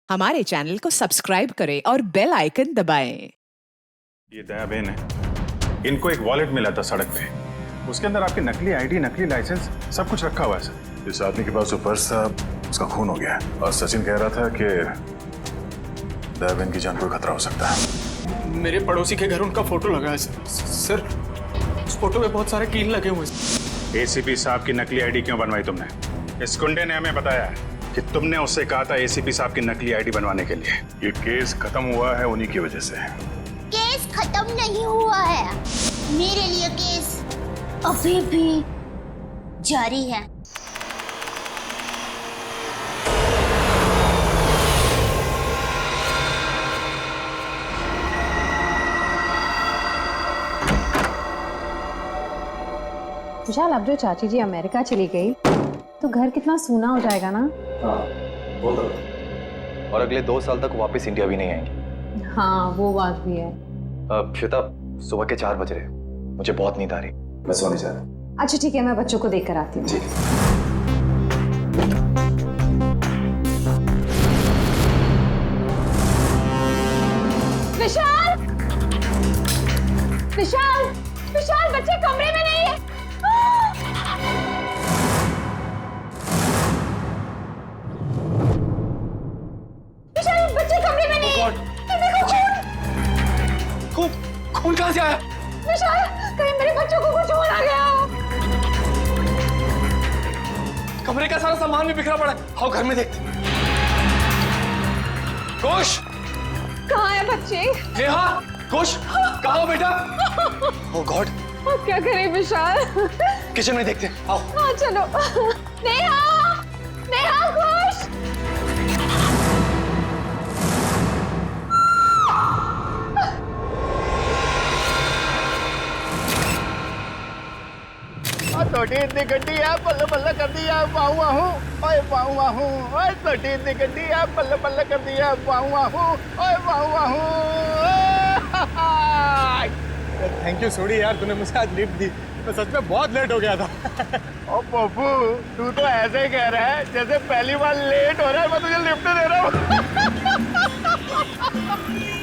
हमारे चैनल को सब्सक्राइब करें और बेल आइकन दबाएं। ये दया बहन है, इनको एक वॉलेट मिला था सड़क पे। उसके अंदर आपकी नकली आईडी, नकली लाइसेंस सब कुछ रखा हुआ है सर। इस आदमी के पास जो पर्स था उसका खून हो गया है और सचिन कह रहा था कि दया बहन की जान को खतरा हो सकता है। मेरे पड़ोसी के घर उनका फोटो लगा है सर। उस फोटो में बहुत सारे कील लगे हुए हैं। एसीपी साहब की नकली आईडी क्यों बनवाई तुमने? इस गुंडे ने हमें बताया है कि तुमने उससे कहा था एसीपी साहब की नकली आईडी बनवाने के लिए। ये केस खत्म हुआ है उन्हीं की वजह से। केस खत्म नहीं हुआ है, मेरे लिए केस अभी भी जारी है। विशाल, अब जो चाची जी अमेरिका चली गई तो घर कितना सूना हो जाएगा ना। हाँ, वो तो। और अगले 2 साल तक वापस इंडिया भी नहीं आएंगी। हाँ, वो बात भी है। श्वेता, सुबह के 4 बज रहे, मुझे बहुत नींद आ रही, मैं सोने जा रहा। अच्छा ठीक है, मैं बच्चों को देख कर आती हूँ। जी। विशाल, विशाल, विशाल, बच्चे कमरे में नहीं है। विशाल, बच्चे कमरे में नहीं है। खून खून कहाँ से आया? विशाल, कहीं मेरे बच्चों को कुछ हो ना गया। कमरे का सारा सामान भी बिखरा पड़ा है। आओ घर में देखते। घोष, कहाँ है बच्चे? नेहा, घोष, कहाँ हो बेटा? ओह गॉड, अब क्या करें विशाल? किचन में देखते हैं। आओ। हाँ चलो। नेहा, नेहा, घोष। छोटी इतनी गड्डी है, पल्ले पल्ले कर दिया, पाऊँ आहूँ, ओए पाऊँ आहूँ, ओए छोटी इतनी गड्डी है, पल्ले पल्ले कर दिया, पाऊँ आहूँ, ओए पाऊँ आहूँ। थैंक यू सोडी यार, तूने मुझे आज लिफ्ट दी। मैं सच में बहुत लेट हो गया था। ओ पप्पू, तू तो ऐसे ही कह रहा है जैसे पहली बार लेट हो रहा है मैं तुझे लिफ्ट दे रहा हूँ।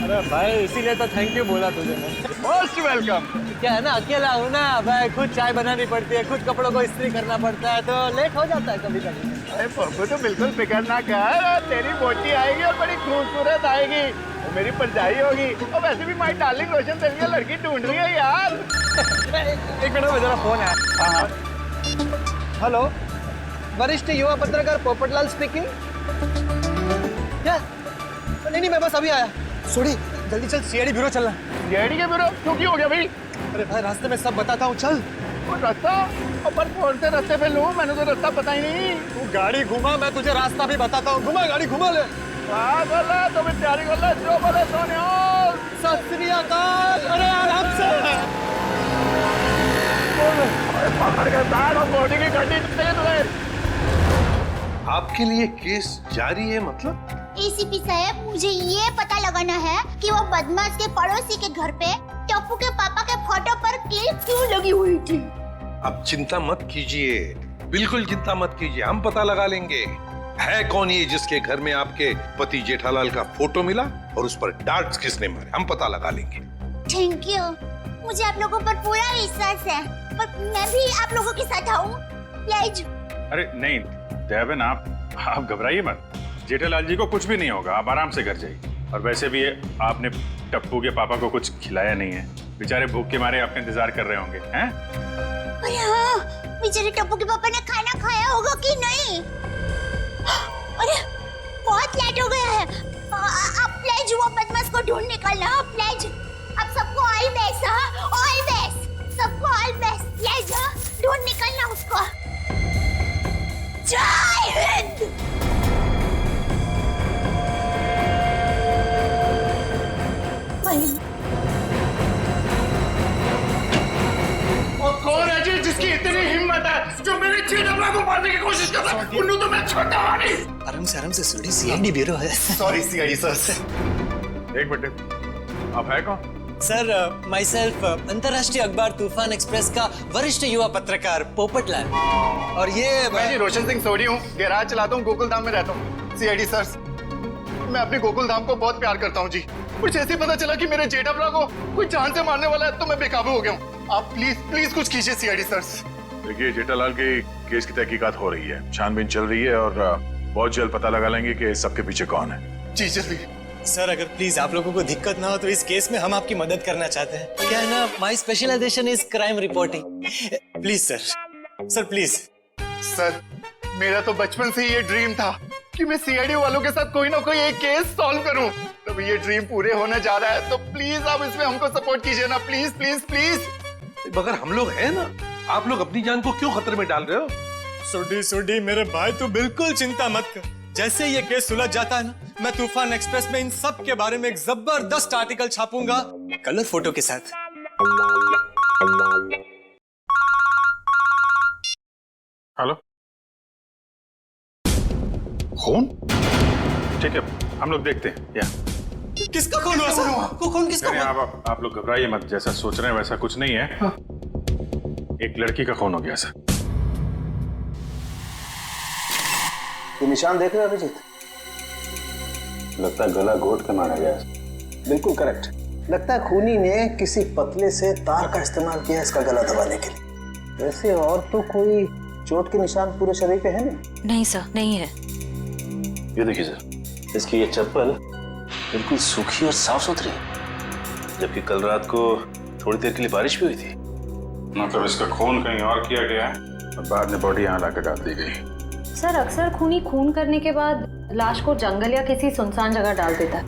अरे भाई, इसीलिए तो थैंक यू बोला तुझे मैं। Most welcome. क्या है ना, अकेला हूँ ना भाई, खुद चाय बनानी पड़ती है, खुद कपड़ों को इस्त्री करना पड़ता है, तो लेट हो जाता है कभी कभी। अरे पप्पू तो बिल्कुल फिक्र ना कर, तेरी बोटी आएगी और बड़ी खूबसूरत आएगी, वो मेरी परजाई होगी। और वैसे भी माई डार्लिंग रोशन तेरे लिए लड़की ढूंढ रही है यार। एक मिनट में जरा फोन है। हाँ। हेलो, वरिष्ठ युवा पत्रकार पोपटलाल स्पीकिंग। क्या? नहीं, मैं बस अभी आया। सोडी, जल्दी चल, सीआईडी ब्यूरो चलना। सीआईडी के ब्यूरो क्यों, की हो गया भाई? अरे भाई, रास्ते में सब बताता हूँ, चल। वो रास्ता? पर कौन से रास्ते पे लूं? मैंने तो रास्ता पता ही नहीं। तू गाड़ी घुमा, मैं तुझे रास्ता भी बताता हूँ। घुमा, गाड़ी घुमा ले। हाँ कर ला, तो मैं तैयारी कर ला, जो बोले सोने। सत श्री अकाल। अरे आराम से। पकड़ के बैठ और बॉडी की गड्डी तेज रहे। आपके लिए केस जारी है मतलब? एसीपी साहब, मुझे ये पता लगाना है कि वो बदमाश के पड़ोसी के घर पे टप्पू के पापा के फोटो पर क्लिप क्यों लगी हुई थी। अब चिंता मत कीजिए, बिल्कुल चिंता मत कीजिए, हम पता लगा लेंगे है कौन ये जिसके घर में आपके पति जेठालाल का फोटो मिला और उस पर डार्ट्स किसने मारे, हम पता लगा लेंगे। थैंक यू, मुझे आप लोगों पर पूरा विश्वास है, पर मैं भी आप लोगों के साथ आऊं प्लीज। अरे नहीं दया बहन, आप घबराइए मत, जेठालाल जी को कुछ भी नहीं होगा, आप आराम से घर जाइए। और वैसे भी आपने टप्पू के पापा को कुछ खिलाया नहीं है, बेचारे भूख के मारे आपका इंतजार कर रहे होंगे हैं? अरे हाँ, बेचारे टप्पू के पापा ने खाना खाया होगा कि नहीं? अरे बहुत लेट हो गया है, आप प्लीज वो बदमाश को ढूंढ निकालना प्लीज। आप सबको ऑल बेस्ट, ऑल बेस्ट, सबको ऑल बेस्ट प्लीज। ढूंढ निकालना उसको। जय हिंद। और कौन है जी जिसकी इतनी हिम्मत है जो मेरे जेठालाल को मारने की कोशिश कर रहा है? उन्होंने तो मैं छोटा नहीं। आराम से सोडी, सीआईडी ब्यूरो है। Sorry CID sir. एक मिनट, आप है कौन? सर, माई सेल्फ अंतर्राष्ट्रीय अखबार तूफान एक्सप्रेस का वरिष्ठ युवा पत्रकार पोपटलाल। और ये मैं जी रोशन सिंह सोडी हूँ, गैराज चलाता हूँ, गोकुलधाम में रहता हूँ। CID sir. मैं अपने गोकुल धाम को बहुत प्यार करता हूँ जी। कुछ ऐसे ही पता चला कि मेरे जेठाभरा को कोई जान से मारने वाला है तो मैं बेकाबू हो गया हूँ। आप प्लीज प्लीज कुछ कीजिए सीआईडी सर। देखिए जेठालाल के केस की तहकीकात हो रही है, छानबीन चल रही है और बहुत जल्द पता लगा लेंगे कि सबके पीछे कौन है। जी जल्दी। सर अगर प्लीज आप लोगों को दिक्कत ना हो तो इस केस में हम आपकी मदद करना चाहते हैं। क्या है ना, my specialisation is crime reporting. Please sir please. Sir मेरा तो बचपन से ये ड्रीम था कि मैं सीआईडी वालों के साथ कोई ना कोई एक केस सॉल्व करूं। तो ये ड्रीम पूरे होने जा रहा है, तो प्लीज आप इसमें हमको सपोर्ट कीजिए ना, प्लीज प्लीज प्लीज। मगर हम लोग हैं ना, आप लोग अपनी जान को क्यों खतरे में डाल रहे हो? सुडी मेरे भाई तू बिल्कुल चिंता मत कर। जैसे ये केस सुलझ जाता है ना, मैं तूफान एक्सप्रेस में इन सब के बारे में एक जबरदस्त आर्टिकल छापूंगा कलर फोटो के साथ। हेलो, खून? ठीक है, हम लोग देखते हैं। या किसका खून हुआ सर? खून किसका नहीं, हुआ? आप लोग घबराइए मत, जैसा सोच रहे हैं वैसा कुछ नहीं है। हाँ। एक लड़की का खून हो गया सर। ये निशान देख रहे हो अभिजीत? लगता है गला घोट के मारा गया। बिल्कुल करेक्ट। लगता है खूनी ने किसी पतले से तार का इस्तेमाल किया इसका गला दबाने के लिए। वैसे और तो कोई चोट के निशान पूरे शरीर पे है नहीं? नहीं सर, नहीं है। ये देखिए सर, इसकी ये चप्पल बिल्कुल सूखी और साफ सुथरी, जबकि कल रात को थोड़ी देर के लिए बारिश भी हुई थी। मतलब इसका खून कहीं और किया गया है और बाद में बॉडी यहाँ लाकर डाल दी गई। सर अक्सर खूनी खून करने के बाद लाश को जंगल या किसी सुनसान जगह डाल देता है,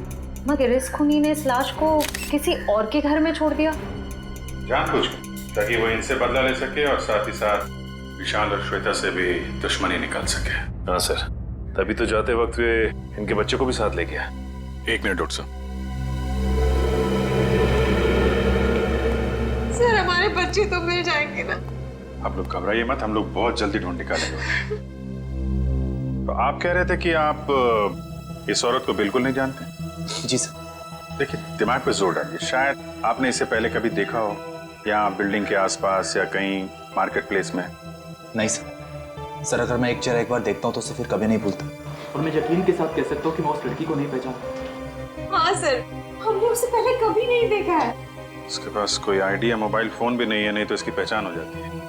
मगर इस खूनी ने इस लाश को किसी और के घर में छोड़ दिया। जानबूझ कर, ताकि वो इनसे बदला ले सके और साथ ही साथ विशाल और श्वेता से भी दुश्मनी निकाल सके। हाँ सर, तभी तो जाते वक्त वे इनके बच्चे को भी साथ ले गया। 1 मिनट डॉक्टर साहब। सर हमारे बच्चे तो मिल जाएंगे ना? आप लोग घबराइए मत, हम लोग बहुत जल्दी ढूंढ निकालेंगे। तो आप कह रहे थे कि आप इस औरत को बिल्कुल नहीं जानते? जी सर। देखिए, दिमाग पे जोर डालिए। शायद आपने इसे पहले कभी देखा हो, या बिल्डिंग के आसपास या कहीं मार्केट प्लेस में। नहीं सर, अगर मैं एक चेहरा एक बार देखता हूँ तो उसे फिर कभी नहीं भूलता। और मैं यकीन के साथ कह सकता हूँ कि मैं उस लड़की को नहीं पहचानता। हाँ सर, हमने उसे पहले कभी नहीं देखा है। उसके पास कोई आईडी या मोबाइल फोन भी नहीं है, नहीं तो इसकी पहचान हो जाती है।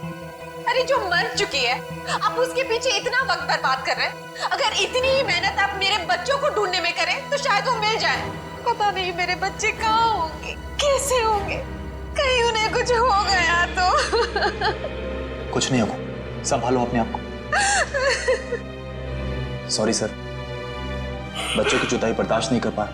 अरे जो मर चुकी है, आप उसके पीछे इतना वक्त बर्बाद कर रहे हैं। अगर इतनी ही मेहनत आप मेरे बच्चों को ढूंढने में करें तो शायद वो मिल जाए। पता नहीं मेरे बच्चे कहाँ होंगे, कैसे होंगे, कहीं उन्हें कुछ हो गया तो। कुछ नहीं होगा, संभालो अपने आप को। सॉरी सर, बच्चों की जुदाई बर्दाश्त नहीं कर पा रहा,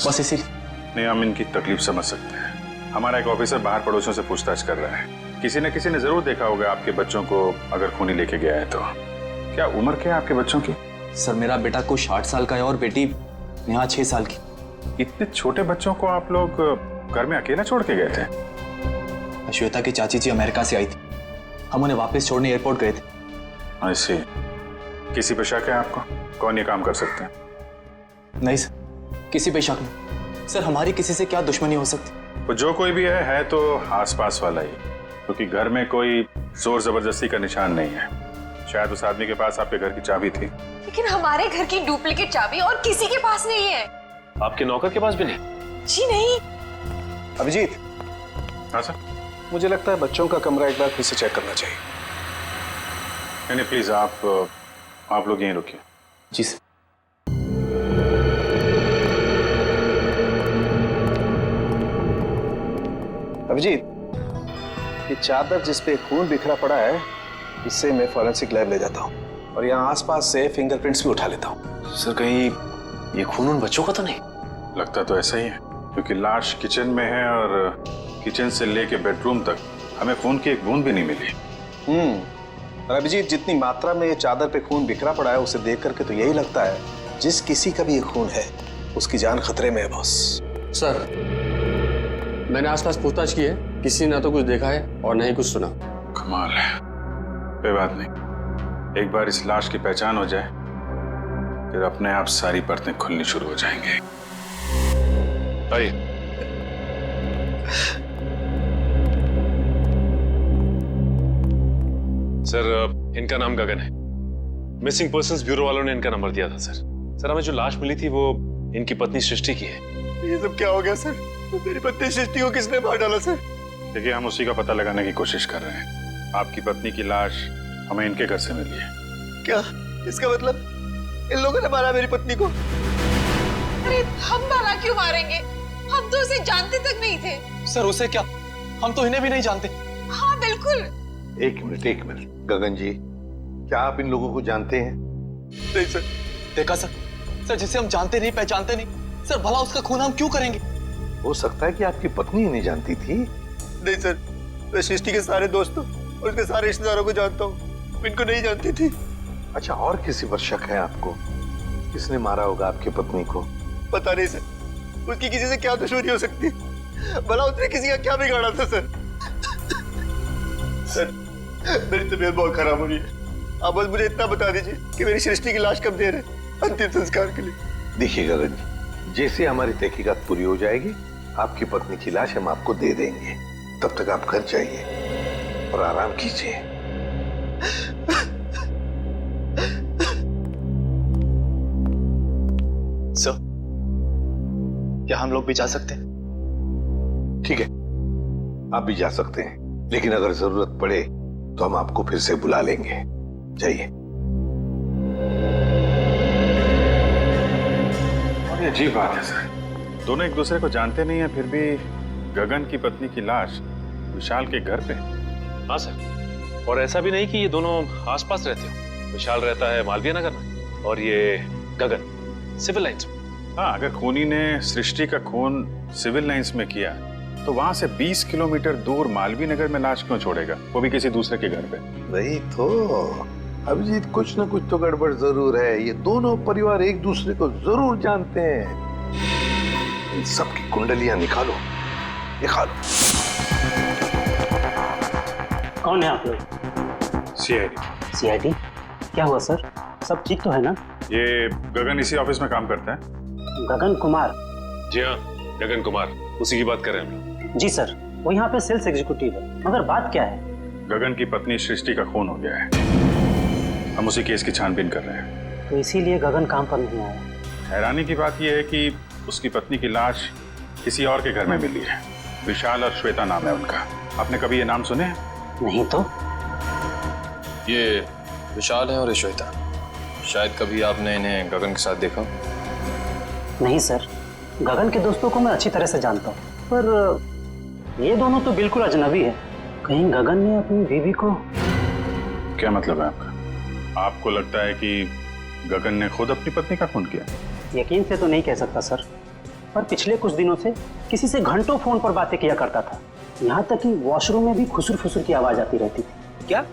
बस इसी। नहीं, हम इनकी तकलीफ समझ सकते हैं। हमारा एक ऑफिसर बाहर पड़ोसियों से पूछताछ कर रहा है। किसी न किसी ने जरूर देखा होगा आपके बच्चों को, अगर खूनी लेके गया है तो। क्या उम्र क्या है आपके बच्चों की? सर मेरा बेटा कुछ 8 साल का है और बेटी नेहा 6 साल की। इतने छोटे बच्चों को आप लोग घर में अकेला छोड़ के गए थे? श्वेता की चाची जी अमेरिका से आई थी, हम उन्हें वापस छोड़ने एयरपोर्ट गए थे। ऐसे किसी पे शक है आपको? कौन ये काम कर सकते हैं? नहीं सर, किसी पे शक नहीं। सर हमारी किसी से क्या दुश्मनी हो सकती? वो जो कोई भी है तो आसपास वाला ही, क्योंकि घर में कोई जोर जबरदस्ती का निशान नहीं है। शायद उस आदमी के पास आपके घर की चाबी थी। लेकिन हमारे घर की डुप्लीकेट चाबी और किसी के पास नहीं है। आपके नौकर के पास भी नहीं? जी नहीं। अभिजीत। हाँ सर। मुझे लगता है बच्चों का कमरा एक बार फिर से चेक करना चाहिए। नहीं प्लीज, आप लोग यहीं रुकिए। जी सर। अभिजीत, ये चादर जिस पे खून बिखरा पड़ा है, इससे मैं फॉरेंसिक लैब ले जाता हूँ और यहाँ आसपास से फिंगरप्रिंट्स भी उठा लेता हूँ। सर कहीं ये खून उन बच्चों का तो नहीं? लगता तो ऐसा ही है, क्योंकि लाश किचन में है और किचन से लेके बेडरूम तक हमें खून की एक बूंद भी नहीं मिली। और अभिजीत, जितनी मात्रा में ये चादर पे खून बिखरा पड़ा है उसे देख करके तो यही लगता है जिस किसी का भी ये खून है उसकी जान खतरे में है बॉस। सर मैंने आसपास पूछताछ की है, किसी ने ना तो कुछ देखा है और ना ही कुछ सुना। कमाल है। कोई बात नहीं, एक बार इस लाश की पहचान हो जाए फिर अपने आप सारी परतें खुलनी शुरू हो जाएंगी। आइए। सर इनका नाम गगन है। मिसिंग पर्संस ब्यूरो वालों ने इनका नंबर दिया था सर। सर हमें जो लाश मिली थी वो इनकी पत्नी सृष्टि की है। ये सब क्या हो गया सर? मेरी पत्नी सृष्टि को किसने मार डाला सर? देखिए, हम उसी का पता लगाने की कोशिश कर रहे हैं। आपकी पत्नी की लाश हमें इनके घर से मिली है। क्या इसका मतलब इन लोगों ने मारा मेरी पत्नी को? अरे हम भला क्यों मारेंगे? हम तो उसे जानते तक नहीं थे। सर उसे क्या? हम तो इन्हें भी नहीं जानते। हाँ बिल्कुल। एक मिनट गगन जी, क्या आप इन लोगों को जानते हैं? नहीं सर। देखा सर, जिसे हम जानते नहीं पहचानते नहीं सर, भला उसका खून हम क्यों करेंगे? हो सकता है कि आपकी पत्नी नहीं जानती थी। नहीं सर, मैं सृष्टि के सारे दोस्तों और उसके सारे रिश्तेदारों को जानता हूँ, इनको नहीं जानती थी। अच्छा, और किसी पर शक है आपको? किसने मारा होगा आपकी पत्नी को? पता नहीं सर, उसकी किसी से क्या दुश्मनी हो सकती है? भला उसने किसी का क्या बिगाड़ा था सर? सर मेरी तबीयत बहुत खराब हो रही है, आप बस मुझे इतना बता दीजिए कि मेरी सृष्टि की लाश कब दे रहे अंतिम संस्कार के लिए। देखिए गगन जी, जैसे हमारी तहकीकात पूरी हो जाएगी, आपकी पत्नी की लाश हम आपको दे देंगे। तब तक आप घर जाइए और आराम कीजिए। सर, क्या हम लोग भी जा सकते हैं? ठीक है, आप भी जा सकते हैं, लेकिन अगर जरूरत पड़े तो हम आपको फिर से बुला लेंगे। जाइए। और ये अजीब बात है सर, दोनों एक दूसरे को जानते नहीं है, फिर भी गगन की पत्नी की लाश विशाल के घर पे। हाँ सर, और ऐसा भी नहीं कि ये दोनों आसपास रहते हो। विशाल रहता है मालवीय नगर में और ये गगन सिविल लाइंस में। हाँ, अगर खूनी ने सृष्टि का खून सिविल लाइंस में किया तो वहां से 20 किलोमीटर दूर मालवीय नगर में लाश क्यों छोड़ेगा, वो भी किसी दूसरे के घर पे? वही तो अभिजीत, कुछ ना कुछ तो गड़बड़ जरूर है। ये दोनों परिवार एक दूसरे को जरूर जानते हैं। इन सबकी कुंडलियां निकालो। कौन है आप लोग? सीआईडी। सीआईडी? क्या हुआ सर? सब ठीक तो है ना? ये गगन इसी ऑफिस में काम करता है। गगन कुमार? जी हाँ, गगन कुमार, उसी की बात कर रहे हैं हम लोग। जी सर, वो यहाँ पे सेल्स एग्जीक्यूटिव है। मगर बात क्या है? गगन की पत्नी सृष्टि का खून हो गया है, हम उसी केस की छानबीन कर रहे हैं। तो इसीलिए गगन काम पर नहीं आया। हैरानी की बात यह है कि उसकी पत्नी की लाश किसी और के घर में मिली है। विशाल और श्वेता नाम है उनका। आपने कभी ये नाम सुने हैं? नहीं तो। ये विशाल है और ये श्वेता। शायद कभी आपने इन्हें गगन के साथ देखा? नहीं सर, गगन के दोस्तों को मैं अच्छी तरह से जानता हूँ, पर ये दोनों तो बिल्कुल अजनबी है। कहीं गगन ने अपनी बीवी को... क्या मतलब है आपका? आपको लगता है कि गगन ने खुद अपनी पत्नी का खून किया? यकीन से तो नहीं कह सकता सर, पर पिछले कुछ दिनों से किसी से घंटों फोन पर बातें किया करता था। यहाँ तक कि वॉशरूम में भी खुसुर फुसुर की आवाज आती रहती थी। क्या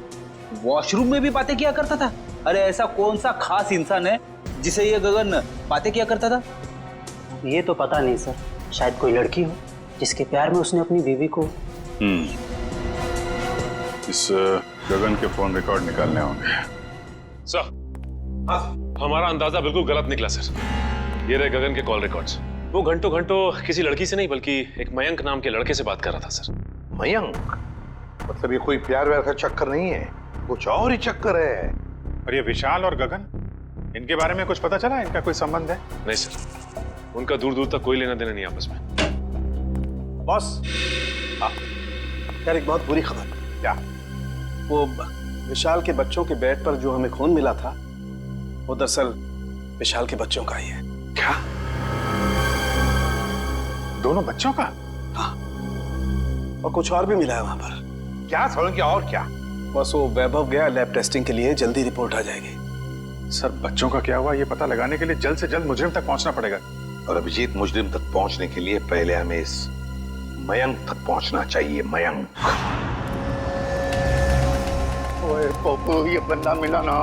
वॉशरूम में भी बातें किया करता था? अरे ऐसा कौन सा खास इंसान है जिसे ये गगन बातें किया करता था? ये तो पता नहीं सर, शायद कोई लड़की हो जिसके प्यार में उसने अपनी बीवी को... इस गगन के फोन रिकॉर्ड निकालने होंगे। सर, हमारा अंदाजा बिल्कुल गलत निकला सर। ये रहे गगन के कॉल रिकॉर्ड्स। वो घंटों किसी लड़की से नहीं बल्कि एक मयंक नाम के लड़के से बात कर रहा था सर। मयंक? मतलब ये कोई प्यार व्यार का चक्कर नहीं है, कुछ और ही चक्कर है। और ये विशाल और गगन, इनके बारे में कुछ पता चला? इनका कोई संबंध है? नहीं सर, उनका दूर दूर तक कोई लेना देना नहीं आपस में। बॉस, यार एक बहुत बुरी खबर। क्या? वो विशाल के बच्चों के बेड पर जो हमें खून मिला था, वो दरअसल विशाल के बच्चों का ही है। क्या? दोनों बच्चों का? हाँ, और कुछ और भी मिला है वहां पर। क्या समझ गया? और क्या? बस वो वैभव गया लैब टेस्टिंग के लिए, जल्दी रिपोर्ट आ जाएगी। सर, बच्चों का क्या हुआ ये पता लगाने के लिए जल्द से जल्द मुजरिम तक पहुंचना पड़ेगा। और अभिजीत, मुजरिम तक पहुंचने के लिए पहले हमें इस मयंक तक पहुंचना चाहिए। मयंक। ओए पप्पू, ये बंदा मिला ना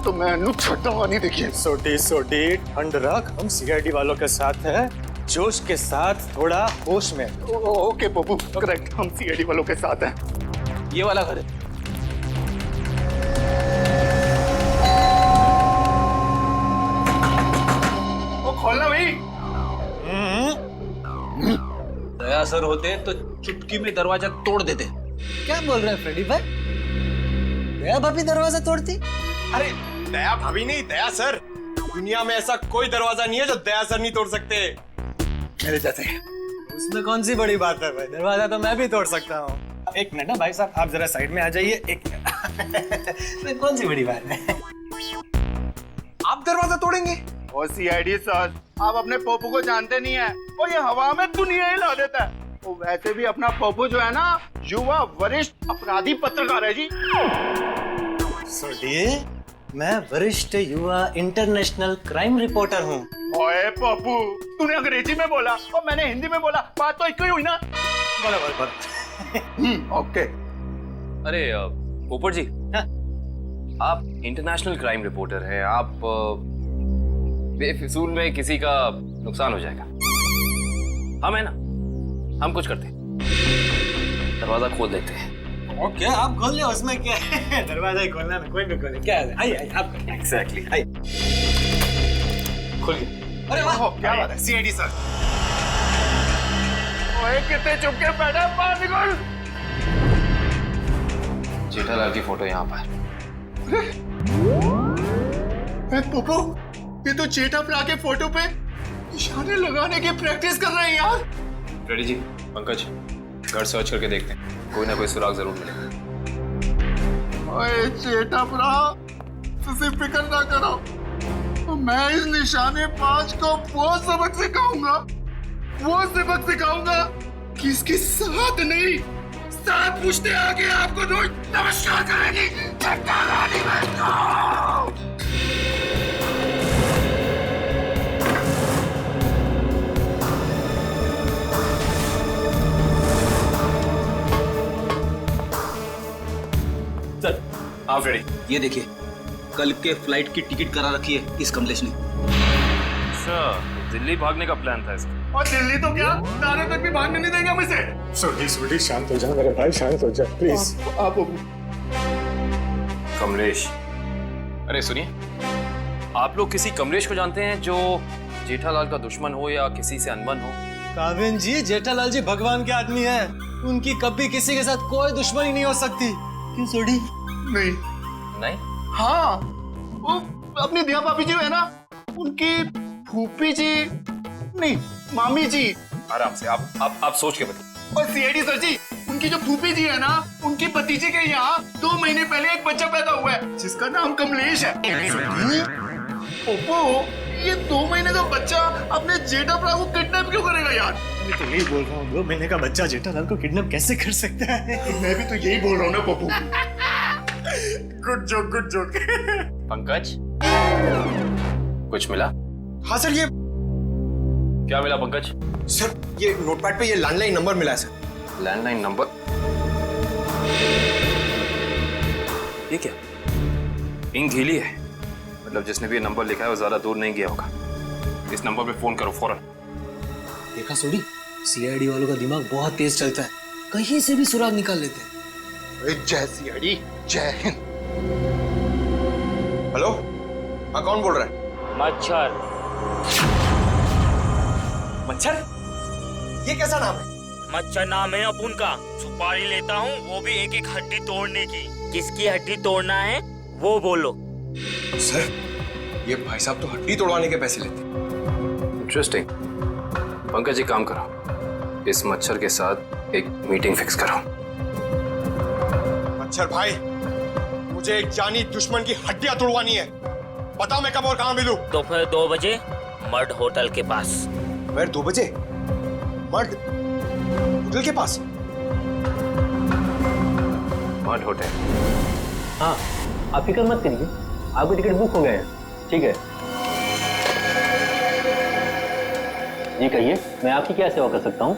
तो मैं नु छटवा नहीं। देखिए सोटी ठंड रख, हम सीआईडी वालों के साथ हैं, जोश के साथ, थोड़ा होश में। ओके पप्पू, करेक्ट, हम सीआईडी वालों के साथ हैं। ये वाला घर है। खोलना भाई। दया सर होते तो चुटकी में दरवाजा तोड़ देते। क्या बोल रहे हैं फ्रेडी भाई? दया भाभी दरवाजा तोड़ती? अरे दया भाभी नहीं, दया सर। दुनिया में ऐसा कोई दरवाजा नहीं है जो दया सर नहीं तोड़ सकते मेरे जैसे। उसमें कौन सी बड़ी बात है भाई, दरवाजा तो मैं भी तोड़ सकता हूँ। एक मिनट ना भाई साहब, आप जरा साइड में आ जाइए, एक मिनट। कौन सी बड़ी बात है, आप दरवाजा तोड़ेंगे? ओ सीआईडी सर, आप अपने पप्पू को जानते नहीं है, और ये हवा में दुनिया हिला देता है। वो वैसे भी अपना पप्पू जो है ना, युवा वरिष्ठ अपराधी पत्रकार है जी। सुनिए, मैं वरिष्ठ युवा इंटरनेशनल क्राइम रिपोर्टर हूँ। ओए पप्पू, तूने अंग्रेजी में बोला और मैंने हिंदी में बोला, बात तो एक ही हुई ना। बोलो। ओके। अरे पोपट जी, आप इंटरनेशनल क्राइम रिपोर्टर हैं, आप बेफिजूल में किसी का नुकसान हो जाएगा। हम है ना, हम कुछ करते हैं, दरवाजा खोल देते हैं। ओके, आप खोल ले, उसमें क्या है? दरवाजा ही खोलना है, कोई भी खोले, क्या है? आइए आप। एग्जैक्टली, आइए। खुल गया। अरे वाह, क्या बात है सीआईडी सर। ओए कितने चुप के बैठा, बाहर निकल। जेठालाल की फोटो यहाँ पर। पप्पू, ये तो जेठालाल के फोटो पे निशाने लगाने की प्रैक्टिस कर रहे हैं यार। रेडी जी, पंकज, घर सर्च करके देखते हैं, कोई ना कोई सुराग जरूर मिलेगा। ओए जेठालाल, तुझे फिक्र ना करो, तो मैं इस निशाने बाज को वो सबक सिखाऊंगा कि इसके साथ नहीं, साथ पूछते आगे आपको रोज नमस्कार करेगी। सर, आप रेडी? ये देखिए, कल के फ्लाइट की टिकट करा रखी है इस कमलेश ने। अच्छा, दिल्ली भागने का प्लान था इसका। और दिल्ली तो क्या, तारे तक भी भागने नहीं देंगे हम इसे। सुडी शांत हो जा मेरे भाई, शांत हो जा प्लीज। आप कमलेश, अरे सुनिए, आप लोग किसी कमलेश को जानते हैं जो जेठालाल का दुश्मन हो या किसी से अनबन हो? काबिन जी, जेठालाल जी भगवान के आदमी हैं, उनकी कभी किसी के साथ कोई दुश्मनी नहीं हो सकती। क्यों सोडी? नहीं? हाँ, वो अपनी दिया भाभी जी है ना, उनकी फूफी जी नहीं, मामी जी। आराम से, आप सोच के बताइए। और सीआईडी सर जी, उनकी जो फूफी जी है ना, उनकी भतीजे के यहाँ 2 महीने पहले एक बच्चा पैदा हुआ है जिसका नाम कमलेश है। ओप्पो, ये 2 महीने का बच्चा अपने जेठालाल को किडनैप क्यों करेगा यार? मैं तो यही बोल रहा हूँ, 2 महीने का बच्चा जेठालाल को किडनैप कैसे कर सकता है? मैं भी तो यही बोल रहा हूँ ना Pappu. Good joke, good joke. Pankaj, कुछ मिला? हाँ सर, ये क्या मिला पंकज? सर, ये नोटपैड पे ये लैंडलाइन नंबर मिला है सर। Landline number? ये क्या? इंक गीली है, मतलब जिसने भी ये नंबर लिखा है वो ज्यादा दूर नहीं गया होगा। इस नंबर पे फोन करो फौरन। देखा सोडी, सीआईडी वालों का दिमाग बहुत तेज चलता है, कहीं से भी सुराग निकाल लेते हैं। जय सीआईडी, जय हिंद। हेलो, हाँ कौन बोल रहा है? मच्छर। मच्छर? ये कैसा नाम है? मच्छर नाम है अपुन का। सुपारी लेता हूँ, वो भी एक एक हड्डी तोड़ने की। किसकी हड्डी तोड़ना है वो बोलो। सर, ये भाई साहब तो हड्डी तोड़वाने के पैसे लेते। इंटरेस्टिंग। पंकज जी, काम करो, इस मच्छर के साथ एक मीटिंग फिक्स करो। मच्छर भाई, मुझे एक जानी दुश्मन की हड्डियां तोड़वानी है। बताओ मैं कब और कहाँ मिलूं? दोपहर 2 बजे मर्ड होटल के पास। दोपहर 2 बजे मर्ड होटल के पास? Mud hotel? हाँ, आप फिक्र मत करिए, आपकी टिकट बुक हो गए हैं। ठीक है जी, कहिए मैं आपकी क्या सेवा कर सकता हूँ?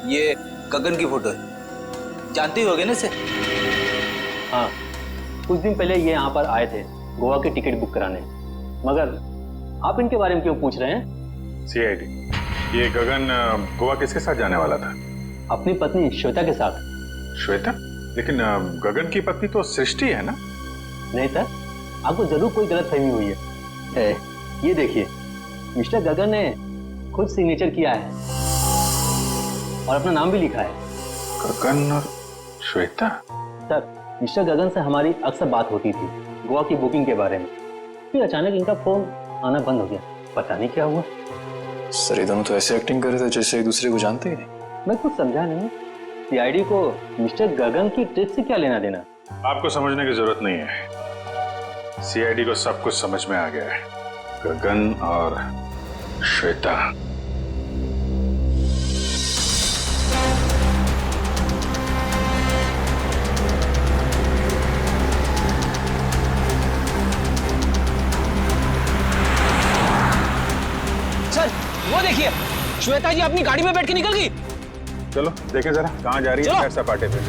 ये गगन की फोटो है, जानते ही होगे ना इसे? हाँ, कुछ दिन पहले ये यहाँ पर आए थे गोवा की टिकट बुक कराने, मगर आप इनके बारे में क्यों पूछ रहे हैं? सीआईडी, ये गगन गोवा किसके साथ जाने वाला था? अपनी पत्नी श्वेता के साथ। श्वेता? लेकिन गगन की पत्नी तो सृष्टि है ना? नहीं सर, आपको जरूर कोई गलतफहमी हुई है। ये देखिए, मिस्टर गगन ने खुद सिग्नेचर किया है और अपना नाम भी लिखा है। गगन और श्वेता? सर, मिस्टर गगन से हमारी अक्सर बात होती थी गोवा की बुकिंग के बारे में, फिर अचानक इनका फोन आना बंद हो गया, पता नहीं क्या हुआ। सर ये दोनों तो ऐसे एक्टिंग कर रहे थे जैसे एक दूसरे को जानते ही नहीं। मैं कुछ समझा नहीं, सीआईडी को मिस्टर गगन की ट्रिक से क्या लेना देना? आपको समझने की जरूरत नहीं है, सीआईडी को सब कुछ समझ में आ गया है। गगन और श्वेता। सर वो देखिए, श्वेता जी अपनी गाड़ी में बैठ के निकल गई। चलो देखें जरा कहाँ जा रही है सैर सपाटे पे।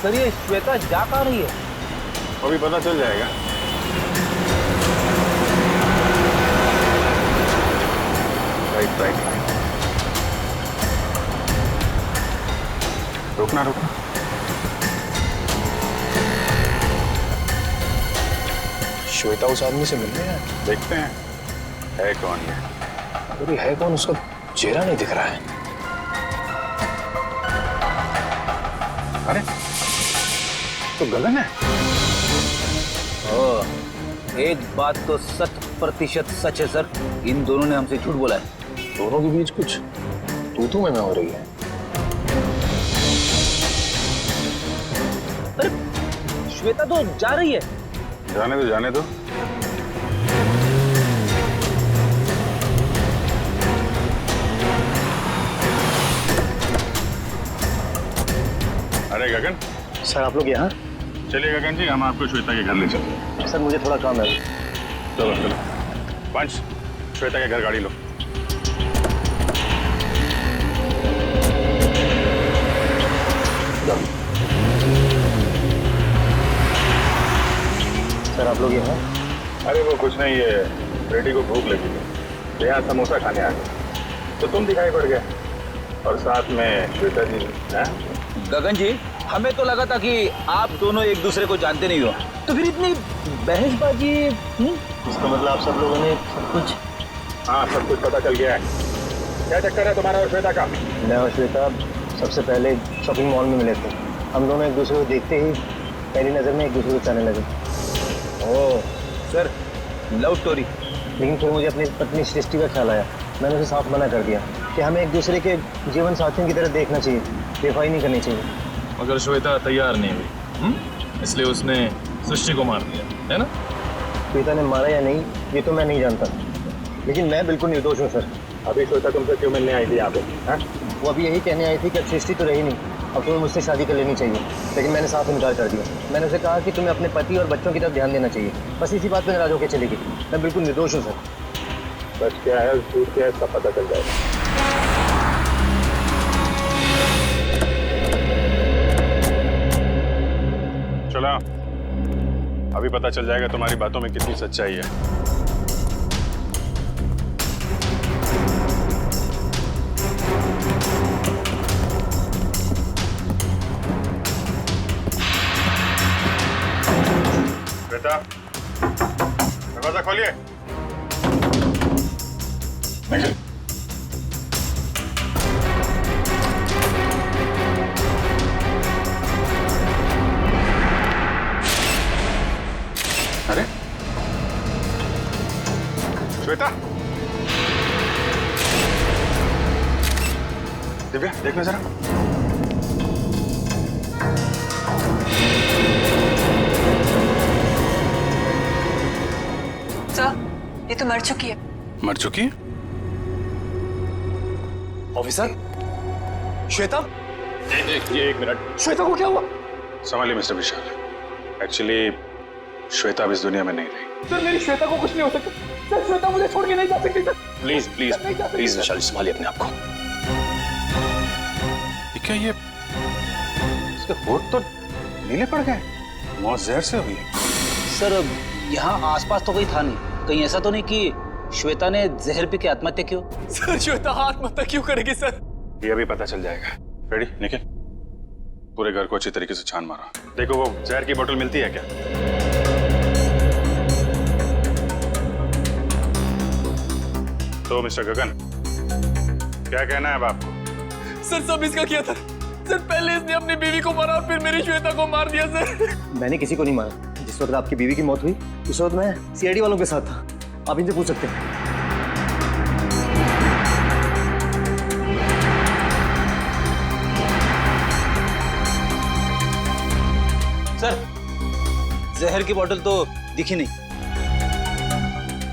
सर ये श्वेता जा कहाँ रही है? अभी पता चल जाएगा। राइट राइट राइट, रुकना रुकना। श्वेता उस आदमी से मिलने हैं, देखते हैं है कौन ये। अरे है कौन, उसका चेहरा नहीं दिख रहा है। अरे तो गगन है। एक बात तो 100% सच है सर, इन दोनों ने हमसे झूठ बोला है। दोनों के बीच कुछ तू में हो रही है। अरे श्वेता तो जा रही है। जाने दो जाने दो। अरे गगन। सर आप लोग यहाँ? चलिए गगन जी, हम आपको श्वेता के घर ले चलते हैं। सर मुझे थोड़ा काम है। चलो चलो पंच, श्वेता के घर गाड़ी लो। सर आप लोग यहाँ? अरे वो कुछ नहीं, ये बेटी को भूख लगी थी, यहाँ समोसा खाने आ गए तो तुम दिखाई पड़ गए, और साथ में श्वेता जी। गगन जी, हमें तो लगा था कि आप दोनों एक दूसरे को जानते नहीं हो, तो फिर इतनी बहसबाजी। इसका मतलब आप सब लोगों ने सब कुछ? हाँ सब कुछ पता चल गया है। क्या चक्कर है तुम्हारा और श्वेता का? मैं और श्वेता सबसे पहले शॉपिंग मॉल में मिले थे। हम दोनों एक दूसरे को देखते ही पहली नजर में एक दूसरे को चाहने लगे। Oh sir, love story. लेकिन फिर मुझे अपनी पत्नी सृष्टि का ख्याल आया। मैंने उसे साफ मना कर दिया कि हमें एक दूसरे के जीवन साथियों की तरह देखना चाहिए, बेवफाई नहीं करनी चाहिए। मगर श्वेता तैयार नहीं हुई, इसलिए उसने सृष्टि को मार दिया, है ना? श्वेता ने मारा या नहीं ये तो मैं नहीं जानता, लेकिन मैं बिल्कुल निर्दोष हूँ सर। अभी श्वेता तुमसे क्यों मिलने आई थी यहाँ पे? वो अभी यही कहने आई थी कि अब सृष्टि तो रही नहीं, अब तुम्हें मुझसे शादी कर लेनी चाहिए। लेकिन मैंने साफ इनकार कर दिया। मैंने उसे कहा कि तुम्हें अपने पति और बच्चों की तरफ ध्यान देना चाहिए। बस इसी बात पर नाराज होकर चली गई। मैं बिल्कुल निर्दोष हूँ सर। सच क्या है झूठ क्या है इसका पता चल जाएगा। चलो अभी पता चल जाएगा तुम्हारी बातों में कितनी सच्चाई है। बेटा दरवाजा खोलिए। अरे श्वेता, दिव्या देखना जरा। सर ये तो मर चुकी है। मर चुकी है? ऑफिसर, श्वेता? ये एक मिनट। श्वेता को क्या हुआ? संभालिए मिस्टर विशाल। एक्चुअली श्वेता अब इस दुनिया में नहीं रही। सर मेरी श्वेता को कुछ नहीं हो सकता सर। श्वेता मुझे छोड़ के नहीं जा सकती सर। प्लीज प्लीज प्लीज विशाल, संभालिए अपने आप को। क्या ये इसके होठ तो नीले पड़ गए, मौत जहर से हुई। सर यहाँ आसपास तो कोई था नहीं, कहीं ऐसा तो नहीं कि श्वेता ने जहर पी के आत्महत्या क्यों? सर श्वेता आत्महत्या क्यों करेगी सर? ये अभी पता चल जाएगा। रेडी निखिल, पूरे घर को अच्छी तरीके से छान मारो। देखो वो जहर की बोतल मिलती है क्या? तो मिस्टर गगन क्या कहना है अब आपको? सर सब इसका किया था सर पहले इसने अपनी बीवी को मारा और फिर मेरी श्वेता को मार दिया सर। मैंने किसी को नहीं मारा। जिस वक्त आपकी बीवी की मौत हुई उस वक्त मैं सीआईडी वालों के साथ था। आप इनसे पूछ सकते हैं। सर जहर की बोतल तो दिखी नहीं।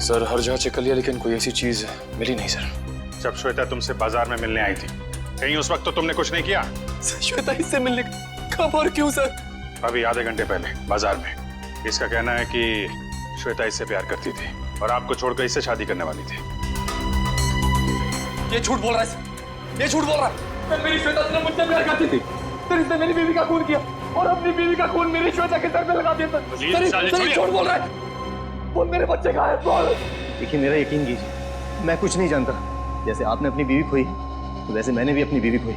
सर हर जगह चेक कर लिया लेकिन कोई ऐसी चीज मिली नहीं सर। जब श्वेता तुमसे बाजार में मिलने आई थी कहीं उस वक्त तो तुमने कुछ नहीं किया? श्वेता इससे मिलने कब और क्यों सर? अभी आधे घंटे पहले बाजार में। इसका कहना है कि श्वेता इससे प्यार करती थी और आपको छोड़कर इससे शादी करने वाली थी। ये झूठ बोल रहा है सर, ये झूठ बोल रहा है। सर मेरी श्वेता से मुझसे प्यार करती थी, फिर इसने मेरी बीवी का खून किया और अपनी बीवी का खून मेरी श्वेता के सर पे लगा दिया सर। झूठ बोल रहा है। वो मेरे बच्चे कहाँ है? बोल। देखिए मेरा यकीन कीजिए, मैं कुछ नहीं जानता। जैसे आपने अपनी बीवी खोई तो वैसे मैंने भी अपनी बीवी खोई।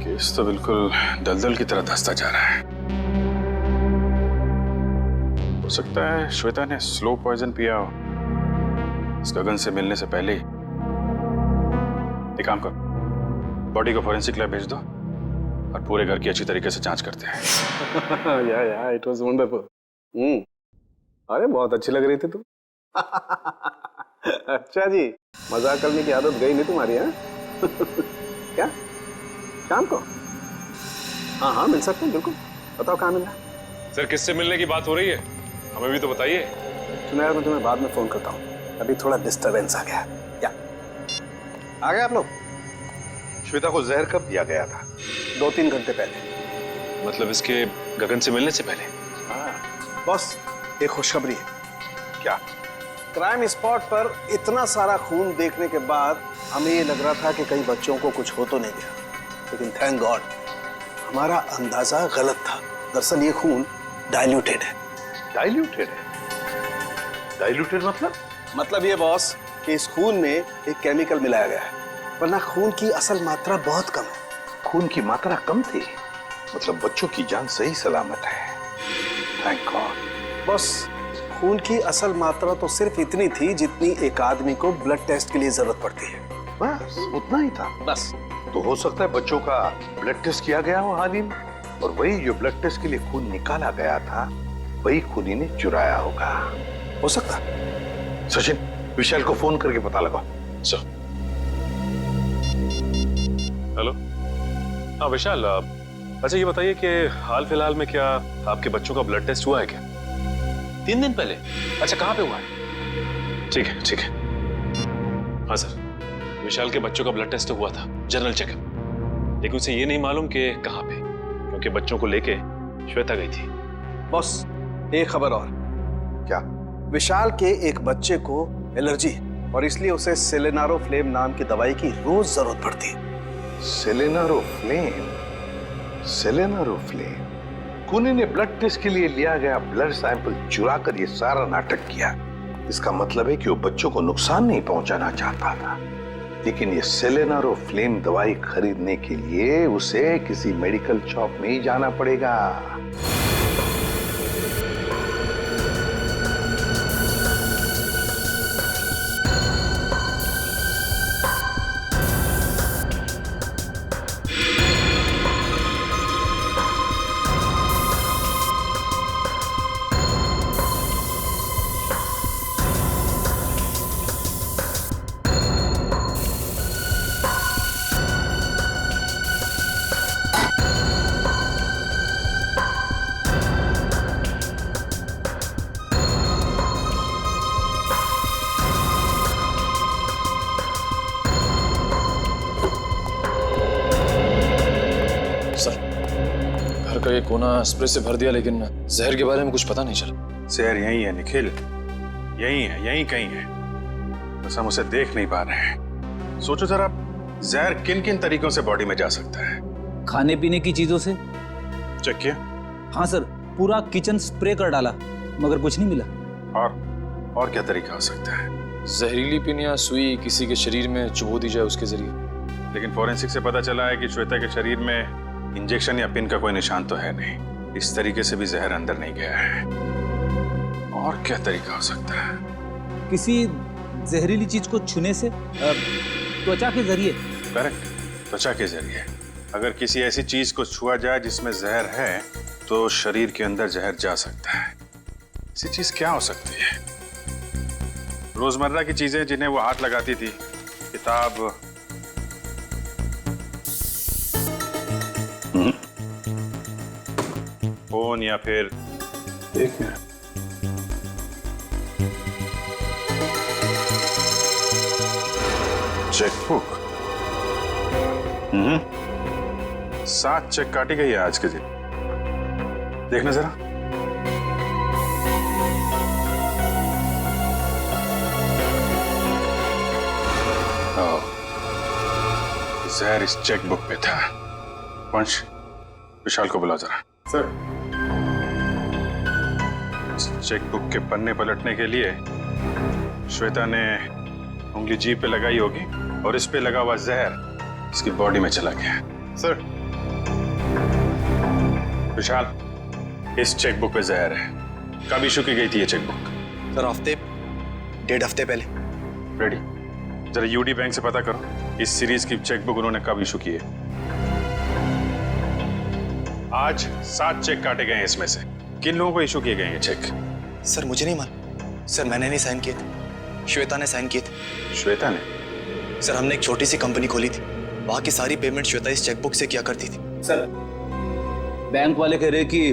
केस तो बिल्कुल दलदल की तरह धंसता जा रहा है। हो सकता है श्वेता ने स्लो पॉइजन पिया हो इस गगन से मिलने से पहले ही। एक काम करो, बॉडी को फॉरेंसिक लैब भेज दो और पूरे घर की अच्छी तरीके से जांच करते हैं। या इट वाज वंडरफुल। अरे बहुत अच्छी लग रही थी तुम। अच्छा जी, मजाक करने की आदत गई नहीं तुम्हारी? है क्या शाम को? हाँ मिल सकते हैं बिल्कुल। बताओ कहाँ मिलना? सर किससे मिलने की बात हो रही है, हमें भी तो बताइए। सुना, मैं तुम्हें बाद में फोन करता हूँ, अभी थोड़ा डिस्टर्बेंस आ गया। क्या आ गए आप लोग? श्वेता को जहर कब दिया गया था? 2-3 घंटे पहले। मतलब इसके गगन से मिलने से पहले? हाँ बॉस, एक खुशखबरी है। क्या? क्राइम स्पॉट पर इतना सारा खून देखने के बाद हमें ये लग रहा था कि कई बच्चों को कुछ हो तो नहीं गया, लेकिन थैंक गॉड हमारा अंदाजा गलत था। दरअसल ये खून डाइल्यूटेड है। डाइल्यूटेड है? डाइल्यूटेड मतलब ये बॉस कि इस खून में एक केमिकल मिलाया गया है, वरना खून की असल मात्रा बहुत कम है। खून की मात्रा कम थी, मतलब बच्चों की जान सही सलामत है। Thank God. बॉस खून की असल मात्रा तो सिर्फ इतनी थी जितनी एक आदमी को ब्लड टेस्ट के लिए जरूरत पड़ती है। बस उतना ही था? बस। तो हो सकता है बच्चों का ब्लड टेस्ट किया गया हो हाल ही में, और वही जो ब्लड टेस्ट के लिए खून निकाला गया था वही खून ही ने चुराया होगा। हो सकता। सचिन, विशाल को फोन करके पता लगाओ। सर। हेलो। हाँ विशाल, अच्छा ये बताइए कि हाल फिलहाल में क्या आपके बच्चों का ब्लड टेस्ट हुआ है क्या? 3 दिन पहले? अच्छा कहाँ पे हुआ है? ठीक है। हाँ सर, विशाल के बच्चों का ब्लड टेस्ट हुआ था, जनरल चेकअप, लेकिन उसे ये नहीं मालूम कि कहाँ पे, क्योंकि बच्चों को लेके श्वेता गई थी। बॉस एक खबर और। क्या? विशाल के एक बच्चे को एलर्जी है और इसलिए उसे सेलेनारोफ्लेम नाम की दवाई की रोज जरूरत पड़ती है। सेलेनारोफ्लेम? खूनी ने ब्लड टेस्ट के लिए लिया गया ब्लड सैंपल चुरा कर ये सारा नाटक किया। इसका मतलब है कि वो बच्चों को नुकसान नहीं पहुंचाना चाहता था, लेकिन ये सेलेनारोफ्लेम दवाई खरीदने के लिए उसे किसी मेडिकल शॉप में ही जाना पड़ेगा। का ये कोना स्प्रे से भर दिया, लेकिन जहर के बारे में कुछ पता नहीं चला। जहर यही है निखिल, यही कहीं है, बस हम उसे देख नहीं पा रहे हैं। सोचो जरा, जहर किन किन तरीकों से बॉडी में जा सकता है? खाने पीने की चीजों से। चेक किया? हाँ सर, पूरा किचन स्प्रे कर डाला मगर कुछ नहीं मिला। और क्या तरीका हो सकता है? जहरीली पिन या सुई किसी के शरीर में चुभो दी जाए उसके जरिए। लेकिन फॉरेंसिक से पता चला है कि श्वेता के शरीर में इंजेक्शन या पिन का कोई निशान तो है नहीं। इस तरीके से भी जहर अंदर नहीं गया है। और क्या तरीका हो सकता है? किसी जहरीली चीज को छूने से, त्वचा के जरिए। करेक्ट, त्वचा के जरिए। अगर किसी ऐसी चीज को छुआ जाए जिसमें जहर है तो शरीर के अंदर जहर जा सकता है। ऐसी चीज क्या हो सकती है? रोजमर्रा की चीजें जिन्हें वो हाथ लगाती थी, किताब, फोन, या फिर एक मिनट, चेकबुक। 7 चेक काटी गई है आज के दिन। देखना जरा। जहर इस चेकबुक पे था। पंच, विशाल को बुला जरा। सर। इस चेकबुक के पन्ने पलटने के लिए श्वेता ने उंगली जीभ पे लगाई होगी और इस पे लगा हुआ जहर इसकी बॉडी में चला गया। सर। विशाल, इस चेकबुक पे जहर है। कब इशू की गई थी ये चेकबुक? सर हफ्ते, 1.5 हफ्ते पहले। रेडी, जरा यूडी बैंक से पता करो इस सीरीज की चेकबुक उन्होंने कब इशू की है। आज 7 चेक काटे गए हैं, इसमें से किन लोगों को इशू किए गए हैं चेक? सर मुझे नहीं मालूम। सर मैंने नहीं साइन किए थे, श्वेता ने साइन किए थे। श्वेता ने? सर हमने एक छोटी सी कंपनी खोली थी, वहां की सारी पेमेंट श्वेता इस चेकबुक से किया करती थी। सर बैंक वाले कह रहे कि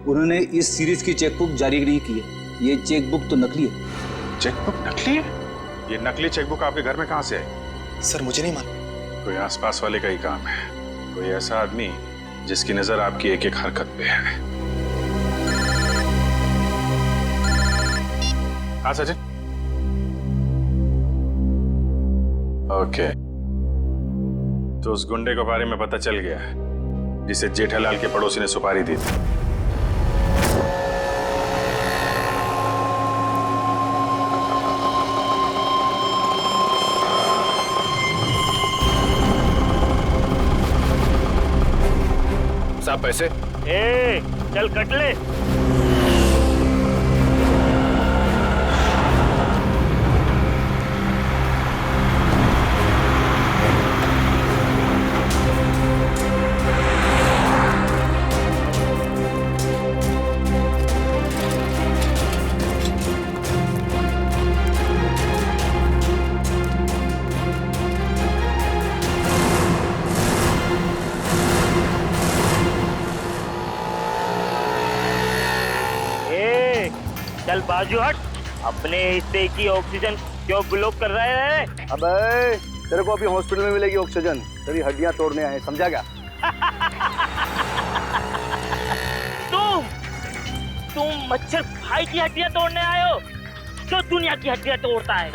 उन्होंने इस सीरीज की चेकबुक जारी नहीं की है। ये चेकबुक तो नकली है। चेकबुक नकली है? ये नकली चेकबुक आपके घर में कहां से आई? सर मुझे नहीं मालूम। कोई आसपास वाले का ही काम है। कोई ऐसा आदमी जिसकी नजर आपकी एक एक हरकत पे है। हाँ सचिन। ओके, तो उस गुंडे के बारे में पता चल गया है जिसे जेठालाल के पड़ोसी ने सुपारी दी थी। साहब पैसे। ए, चल कट ले। चल बाजू हट। अपने हिस्से की ऑक्सीजन क्यों ब्लॉक कर रहे हैं? अबे तेरे को अभी हॉस्पिटल में मिलेगी ऑक्सीजन, तेरी हड्डियां तोड़ने आए, समझा क्या? तुम मच्छर भाई की हड्डियां तोड़ने आए हो? जो दुनिया की हड्डियां तोड़ता है।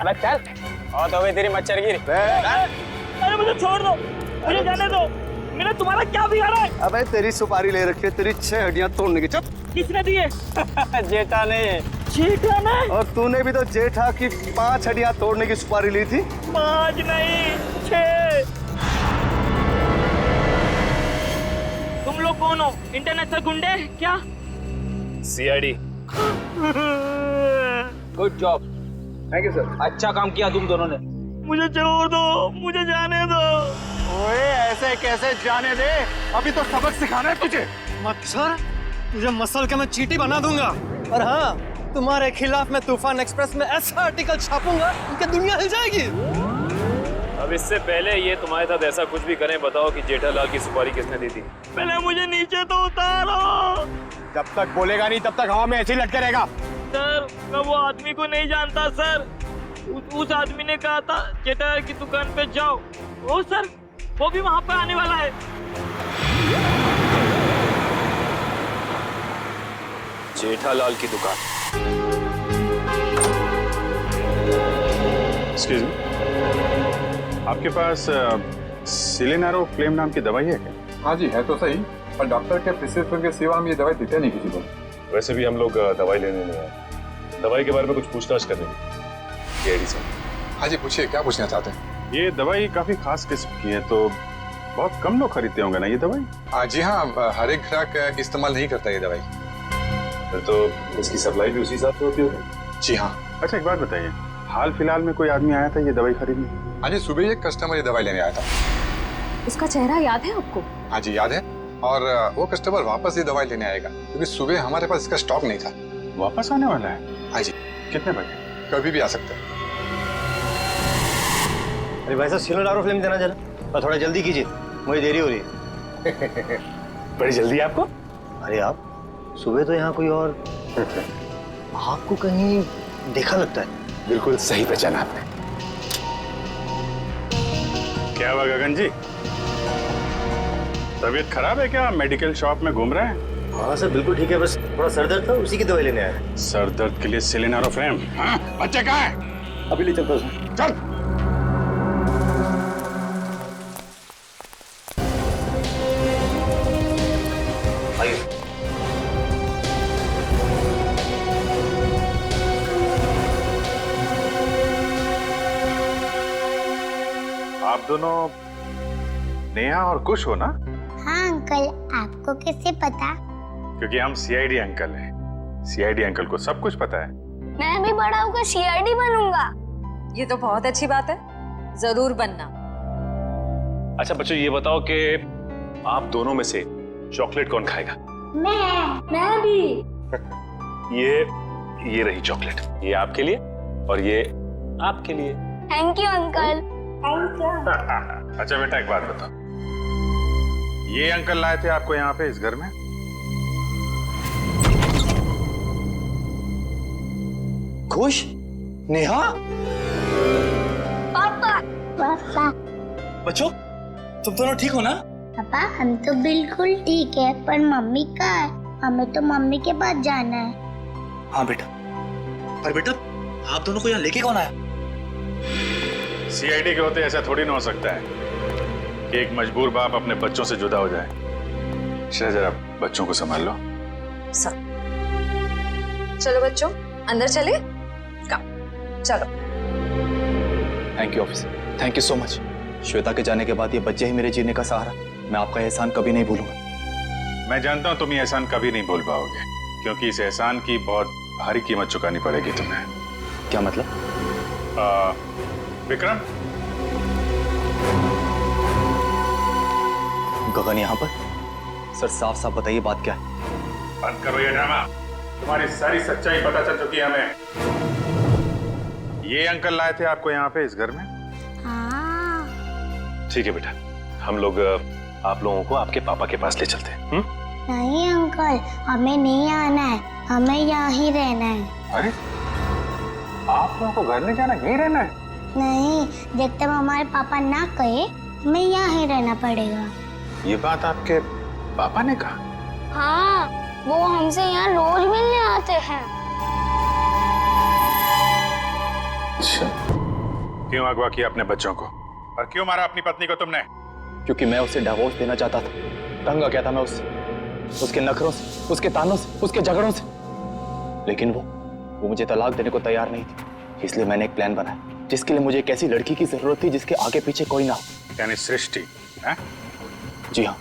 अबे चल, और तो गई तेरी मच्छर गिरी। अरे मुझे छोड़ दो, मुझे जाने दो। मैंने तुम्हारा क्या बिगाड़ा है? अबे तेरी सुपारी ले रखी है, तेरी 6 हड्डियां तोड़ने की। चुप। किसने दी है? जेठा ने। जेठा ने? और तूने भी तो जेठा की 5 हड्डियां तोड़ने की सुपारी ली थी। 5 नहीं 6। तुम लोग कौन हो? इंटरनेशनल गुंडे क्या? CID. Good job. Thank you sir. अच्छा काम किया तुम दोनों ने। मुझे छोड़ दो, मुझे जाने दो। ओए ऐसे कैसे जाने दे? अभी तो सबक सिखाना है तुझे। मच्छर, तुझे मसल के मैं चींटी बना दूंगा। और हाँ, तुम्हारे खिलाफ मैं तूफान एक्सप्रेस में ऐसा आर्टिकल छापूंगा कि दुनिया हिल जाएगी। अब इससे पहले ये तुम्हारे साथ ऐसा कुछ भी करें, बताओ कि जेठालाल की सुपारी किसने दी थी? पहले मुझे नीचे तो उतारो। जब तक बोलेगा नहीं तब तक हवा में ऐसे ही लटके रहेगा। सर मैं वो आदमी को नहीं जानता सर। उस आदमी ने कहा था जेठालाल की दुकान पे जाओ। ओ सर, वो भी वहाँ पे आने वाला है। जेठालाल की दुकान? एक्सक्यूज मी, आपके पास सिलेनारो फ्लेम नाम की दवाई है क्या? हाँ जी है तो सही, पर डॉक्टर के प्रिस्क्रिप्शन के सिवा हम ये दवाई देते नहीं किसी को। वैसे भी हम लोग दवाई लेने नहीं आए, दवाई के बारे में कुछ पूछताछ करने की। हाँ जी पूछिए, क्या पूछना चाहते हैं? ये दवाई काफी खास किस्म की है, तो बहुत कम लोग खरीदते होंगे ना ये दवाई? जी हाँ, हर एक ग्राहक इस्तेमाल नहीं करता ये दवाई। तो इसकी सप्लाई भी उसी हिसाब से होती होगी? जी हाँ। अच्छा एक बात बताइए, हाल फिलहाल में कोई आदमी आया था ये दवाई खरीदने? हाँ जी, सुबह एक कस्टमर ये दवाई लेने आया था। उसका चेहरा याद है आपको? हाँ जी याद है, और वो कस्टमर वापस ही दवाई लेने आएगा क्योंकि सुबह हमारे पास इसका स्टॉक नहीं था। वापस आने वाला है? हाँ जी। कितने बजे? कभी भी आ सकता है। अरे भाई साहब सिलेंडर फिल्म देना जरा, और थोड़ा जल्दी कीजिए, मुझे देरी हो रही है। बड़ी जल्दी है आपको? अरे आप सुबह तो यहाँ कोई और आपको कहीं देखा लगता है। बिल्कुल सही पहचाना आपने। क्या हुआ गगन जी, तबीयत खराब है क्या? मेडिकल शॉप में घूम रहे हैं? हाँ सर बिल्कुल ठीक है, बस थोड़ा सर दर्द था, उसी की दवाई लेने आया। सर दर्द के लिए सिलेनारोफ्रेम? हाँ? बच्चे कहाँ हैं? अभी ले चलता हूँ। चल। आइए। आप दोनों नेहा और कुश हो ना? हाँ अंकल, आपको कैसे पता? क्योंकि हम सीआईडी अंकल हैं। सीआईडी अंकल को सब कुछ पता है। मैं भी बड़ा होकर सीआईडी बनूंगा। ये तो बहुत अच्छी बात है, जरूर बनना। अच्छा बच्चों, ये बताओ कि आप दोनों में से चॉकलेट कौन खाएगा? मैं भी। ये रही चॉकलेट, ये आपके लिए और ये आपके लिए। Thank you uncle. Thank you. अच्छा बेटा, एक बात बताओ, ये अंकल लाए थे आपको यहाँ पे इस घर में? खुश? नेहा? पापा। पापा। बच्चों, तुम दोनों ठीक हो ना? पापा हम तो बिल्कुल ठीक है, पर मम्मी कहाँ है? हमें तो मम्मी के पास जाना है। हाँ बेटा, पर बेटा आप दोनों को यहाँ लेके कौन आया? सीआईडी के होते ऐसा थोड़ी ना हो सकता है कि एक मजबूर बाप अपने बच्चों से जुदा हो जाए। जरा बच्चों को संभाल लो। चलो बच्चों, अंदर चले। चलो। Thank you officer, thank you so much. Shweta के जाने के बाद ये बच्चे ही मेरे जीने का सहारा। मैं आपका एहसान कभी नहीं भूलूंगा। मैं जानता हूँ तुम ये एहसान कभी नहीं भूल पाओगे, क्योंकि इस एहसान की बहुत भारी कीमत चुकानी पड़ेगी तुम्हें। क्या मतलब? विक्रम, गगन यहाँ पर? सर साफ साफ बताइए बात क्या है? बंद करो ये ड्रामा। तुम्हारी सारी सच्चाई पता चल चुकी है हमें। ये अंकल लाए थे आपको यहाँ पे इस घर में? हाँ। ठीक है बेटा, हम लोग आप लोगों को आपके पापा के पास ले चलते हैं। नहीं अंकल, हमें नहीं आना है, हमें यहाँ ही रहना है। अरे आप लोगों को घर नहीं जाना, यहीं रहना है? नहीं, जब तक हमारे पापा ना कहे हमें यहाँ ही रहना पड़ेगा। ये बात आपके पापा ने कहा? हाँ, वो हमसे यहाँ रोज मिलने आते हैं। अच्छा, क्यों अगवा किया अपने बच्चों को और क्यों मारा अपनी पत्नी को तुमने? क्योंकि मैं उसे डिवोर्स देना चाहता था। तंग आ गया था मैं उससे, उसके नखरों से, उसके तानों से, उसके झगड़ों से। लेकिन वो मुझे तलाक देने को तैयार नहीं थी। इसलिए मैंने एक प्लान बनाया जिसके लिए मुझे एक ऐसी लड़की की जरूरत थी जिसके आगे पीछे कोई ना हो। यानी सृष्टि है? जी हाँ,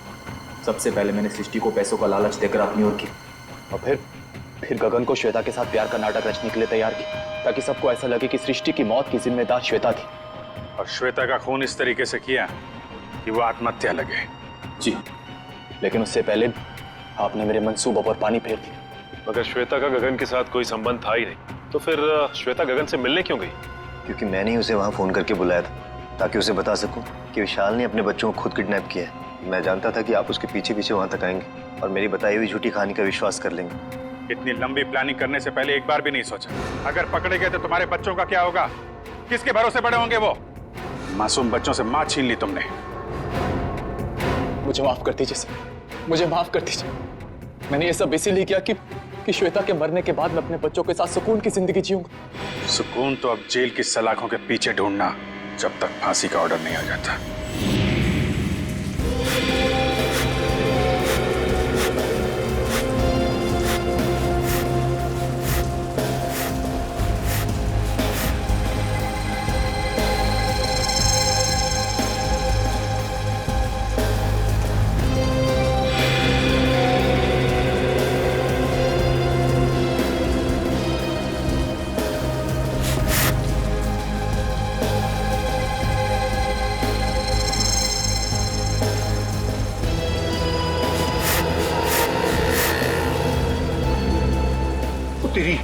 सबसे पहले मैंने सृष्टि को पैसों का लालच देकर अपनी ओर की, और फिर गगन को श्वेता के साथ प्यार का नाटक रचने के लिए तैयार किया, ताकि सबको ऐसा लगे कि सृष्टि की मौत की जिम्मेदार श्वेता थी। और श्वेता का खून इस तरीके से किया कि वो आत्महत्या लगे। जी, लेकिन उससे पहले आपने मेरे मंसूबों पर पानी फेर दिया। मगर श्वेता का गगन के साथ कोई संबंध था ही नहीं, तो फिर श्वेता गगन से मिलने क्यों गई? क्योंकि मैंने ही उसे वहाँ फोन करके बुलाया था, ताकि उसे बता सकूं कि विशाल ने अपने बच्चों को खुद किडनैप किया है। मैं जानता था कि आप उसके पीछे पीछे वहाँ तक आएंगे और मेरी बताई हुई झूठी कहानी का विश्वास कर लेंगे। इतनी लंबी प्लानिंग करने से पहले एक बार भी नहीं सोचा, अगर पकड़े गए तो तुम्हारे बच्चों का क्या होगा? किसके भरोसे बड़े होंगे वो? मासूम बच्चों से मां छीन ली तुमने। मुझे माफ कर दीजिए सर, मुझे माफ कर दीजिए। मैंने ये सब इसीलिए किया कि श्वेता के मरने के बाद मैं अपने बच्चों के साथ सुकून की जिंदगी जीऊंगा। सुकून तो अब जेल की सलाखों के पीछे ढूंढना, जब तक फांसी का ऑर्डर नहीं आ जाता। तेरी।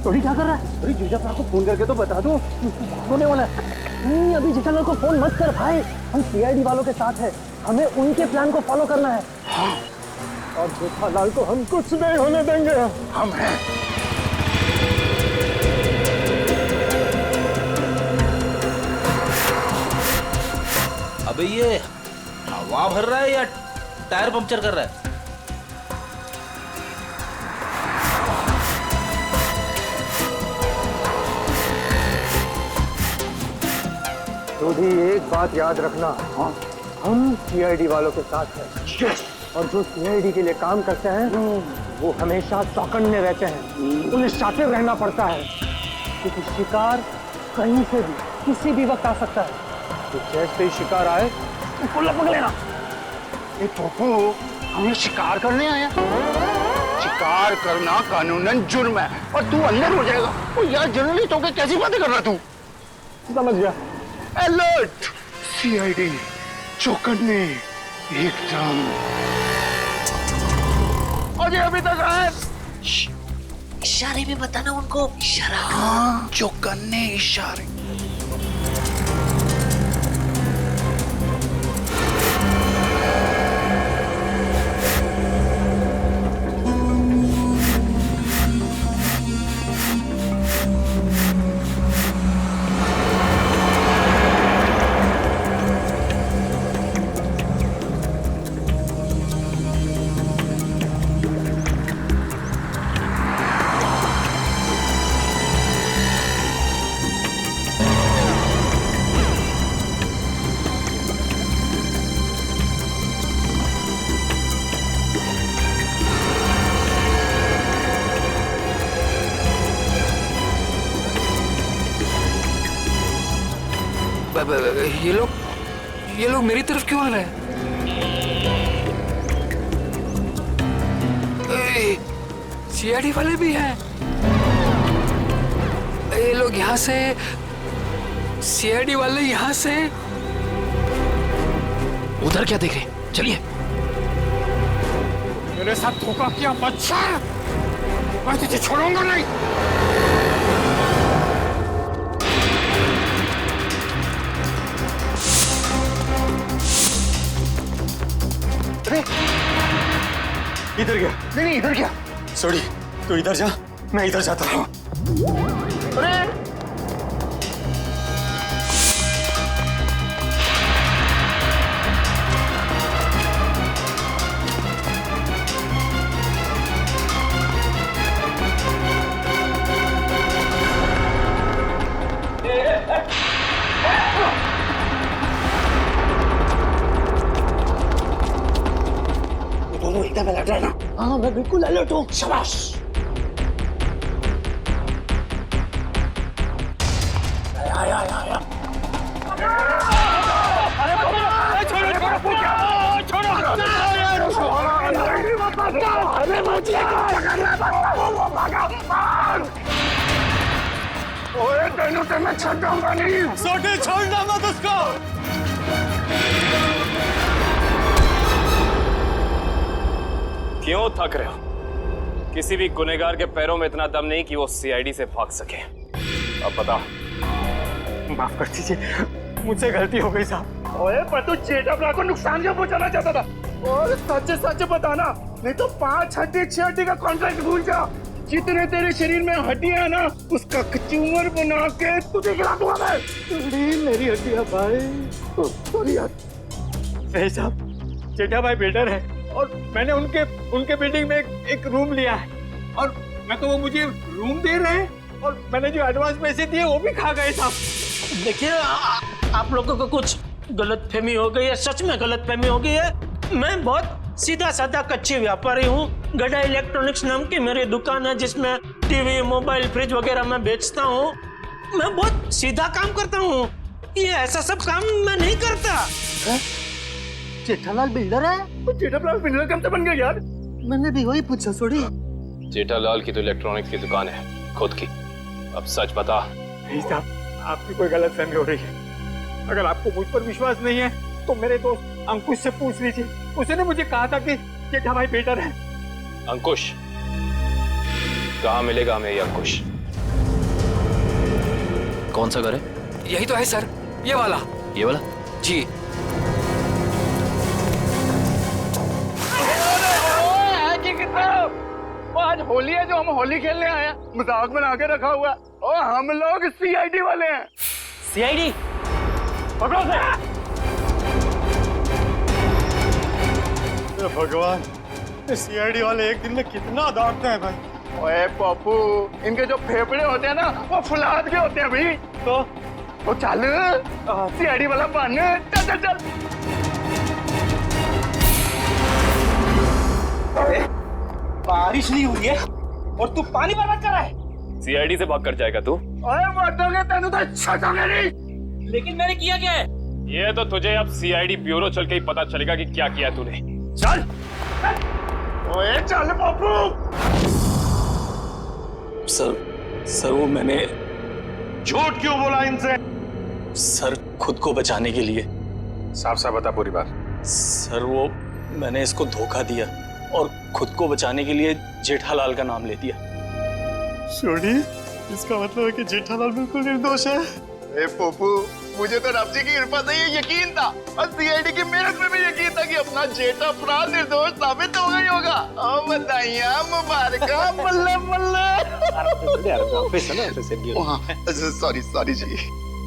सोडी क्या कर रहा है? अरे जेठालाल को फोन करके तो बता दो, होने वाला है। नहीं, अभी जेठालाल को फोन मत कर भाई, हम सीआईडी वालों के साथ हैं, हमें उनके प्लान को फॉलो करना है। हाँ। और जेठालाल को हम कुछ नहीं होने देंगे। हम हैं। अबे ये हवा भर रहा है या टायर पंक्चर कर रहा है? रोधी, एक बात याद रखना, हम सीआईडी वालों के साथ हैं। और जो सीआईडी के लिए काम करते हैं वो हमेशा चौकन्ने रहते हैं, उन्हें शातिर रहना पड़ता है, क्योंकि शिकार कहीं से भी किसी भी वक्त आ सकता है। तो जैसे ही शिकार आए उसको लपक लेना। ये पोपो हमें शिकार करने आया? शिकार करना कानूनन जुर्म है और तू अंदर हो जाएगा। ओ यार, जर्नलिस्ट होकर कैसी बातें कर रहा तू? समझ गया। अलर्ट, सीआईडी, चौकन्ने, एकदम। और ये अभी तक आए। इशारे में बताना उनको, इशारा। हाँ, चौकन्ने, इशारे। ये लोग मेरी तरफ क्यों आ रहे हैं? सीआईडी वाले भी हैं। ये लोग यहाँ से, सीआईडी वाले यहाँ से। उधर क्या देख रहे हैं? चलिए। मेरे साथ धोखा किया बच्चा, मैं तुझे छोड़ूंगा नहीं। इधर गया? नहीं, इधर क्या? सोडी, तू इधर जा, मैं इधर जाता हूँ। अरे दोनों एकदम अलर्ट रहना। हाँ, मैं बिल्कुल अलर्ट हूँ। शाबाश। आया। अरे छोड़ो। अरे मुझे ओए, तेनों से मैं छूटूंगा नहीं। सोडी, छोड़ना मत उसको। क्यों थक रहे हो? किसी भी गुनहगार के पैरों में इतना दम नहीं कि वो सीआईडी से भाग सके। अब बता। माफ कर दीजिए, मुझसे गलती हो गई साहब। ओए, पर तू जेठालाल को नुकसान क्यों पहुंचाना चाहता था? और सच बताना, नहीं तो 5 हड्डी 6 हड्डी का कॉन्ट्रैक्ट भूल जा। जितने तेरे शरीर में हड्डियां ना, उसका कचूमर बना के तुझे खिला दूंगा मैं। मेरी हड्डियां भाई। सॉरी यार। नहीं साहब, जेठा भाई बिल्डर है और मैंने उनके बिल्डिंग में एक रूम लिया है, और मैं तो वो मुझे रूम दे रहे हैं और मैंने जो एडवांस पैसे दिए वो भी खा गए साहब। देखिए, आप लोगों को कुछ गलतफहमी हो गई है, सच में गलतफहमी हो गई है। मैं बहुत सीधा साधा कच्ची व्यापारी हूँ। गड्ढा इलेक्ट्रॉनिक्स नाम की मेरी दुकान है, जिसमें टीवी, मोबाइल, फ्रिज वगैरह मैं बेचता हूँ। मैं बहुत सीधा काम करता हूँ, ये ऐसा सब काम मैं नहीं करता। जेठालाल बिल्डर है? तो जेठालाल बिल्डर कब से बन गया यार? मैंने भी वही पूछा। सोडी, जेठालाल की तो इलेक्ट्रॉनिक्स की दुकान है खुद की। अब सच बता। नहीं साहब, आपकी कोई गलतफहमी हो रही है। अगर आपको मुझ पर विश्वास नहीं है तो मेरे दोस्त अंकुश से पूछ लीजिए। उसने मुझे कहा था कि जेठा भाई बिल्डर है। अंकुश, कहाँ मिलेगा हमें ये अंकुश? कौन सा घर है? यही तो है सर, ये वाला। ये वाला? जी। आज होली है, जो हम होली खेलने आए हैं, मजाक बना के रखा हुआ है। और हम लोग सीआईडी वाले हैं। सीआईडी? पकड़ो से। भगवान, सीआईडी वाले एक दिन में कितना दौड़ते हैं भाई। ओए पप्पू, इनके जो फेफड़े होते हैं ना, वो फुलाद के होते हैं भाई। तो चल सीआईडी वाला बन, चल चल चल। बारिश नहीं हुई है और तू पानी बर्बाद कर रहा है। सीआईडी से भाग कर जाएगा तू? ओए मर्दोगे तेनू तो छटोगे नहीं। लेकिन मैंने किया क्या है? ये तो तुझे अब सीआईडी ब्यूरो चल के ही पता चलेगा कि क्या किया तूने। चल। ओए चल पप्पू। सर वो मैंने झूठ क्यों बोला इनसे? सर खुद को बचाने के लिए। साफ साफ बता पूरी बात। सर वो मैंने इसको धोखा दिया और खुद को बचाने के लिए जेठालाल का नाम ले दिया। सोडी, इसका मतलब है कि जेठालाल बिल्कुल निर्दोष है। ए पप्पू, मुझे तो रब जी की कृपा से ये यकीन था और सीआईडी की मेहनत में भी यकीन था कि अपना जेठा अपराध निर्दोष साबित हो गई होगा। और बधाइयां, मुबारका, बल्ले बल्ले। सॉरी जी।